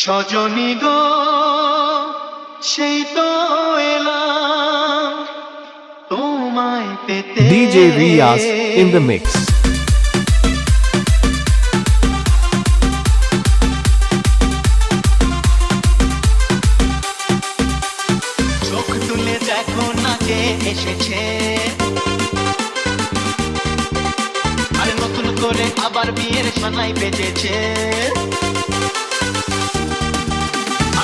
সজনী গো সেই তো এলাম তোমায় পেতে DJ Riyaz in the mix. চোখ তুলে দেখো না কে এসেছে, আরে নতুন করে আবার বিয়ের সানাই বেজেছে।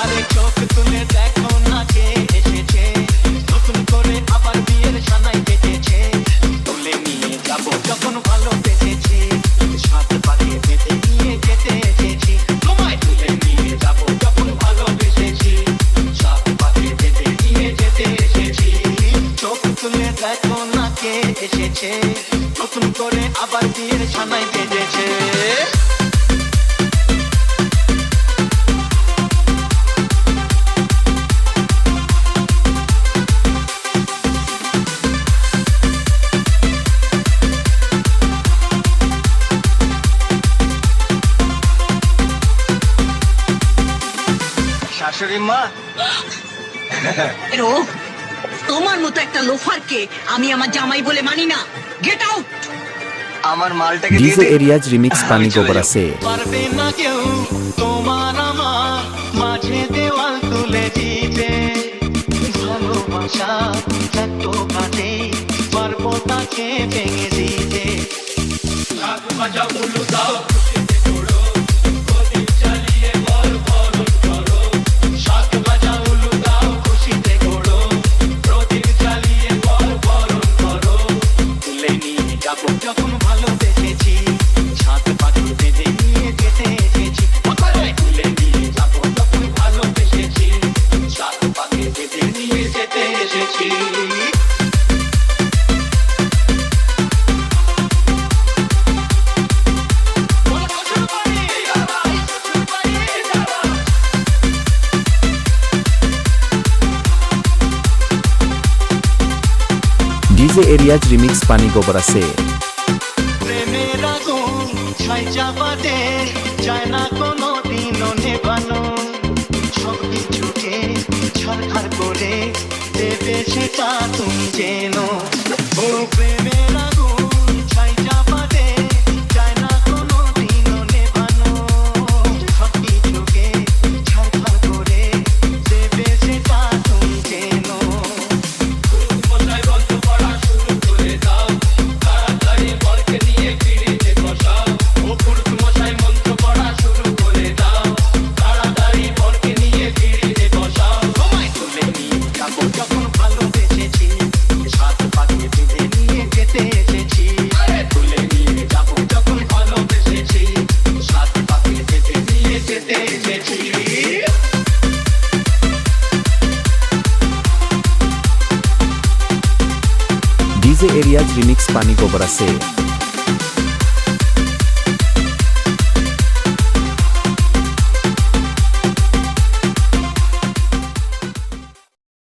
আরে চোখ তুলে দেখো না কে এসেছে, নতুন করে আবার বিয়ের সানাই বেজেছে। তুলে নিয়ে যাবো যখন ভালোবেসেছি, সাত পাকে বেঁধে নিয়ে যেতে এসেছি। তোমায় তুলে নিয়ে যাবো যখন ভালোবেসেছি, সাত পাকে বেঁধে নিয়ে যেতে এসেছি। চোখ তুলে দেখো না কে এসেছে, নতুন করে আবার বিয়ের সানাই বেজেছে। শাশুড়ি মা, এরো তোমার মতো একটা লোফারকে আমি আমার জামাই বলে মানি না। Get out. আমার মালটাকে DJ Riyaz remix Pani Gobara se. পারবে না কেউ তোমার আমার মাঝে দেওয়াল তুলে দিতে। ভালোবাসা এত কাটে পারবো তাকে ভেঙে দিতে। যখন ভালোবেসেছি, সাত পাকে বেঁধে নিয়ে যেতে এসেছি। তুলে নিয়ে যাবো যখন ভালোবেসেছি, সাত পাকে বেঁধে নিয়ে যেতে এসেছি। DJ Riyaz remix Pani Gobara se. প্রেমের আগুন ছাই চাপাতে যায় না কোনো দিনও নেভানো। সব কিছুকে ছাড়খাড় করে দেবে সেটা তুমি যেন। ও প্রেমের আগুন ছাই চাপাতে যায় না কোনো দিনও নেভানো। সব কিছুকে ছাড়খাড় করে দেবে সেটা তুমি যেন। যখন ভালোবেসেছি, সাত পাকে বেঁধে নিয়ে যেতে এসেছি। তুলে নিয়ে যাবো যখন ভালোবেসেছি, সাত পাকে বেঁধে নিয়ে যেতে এসেছি। DJ Riyaz remix Pani Gobara se.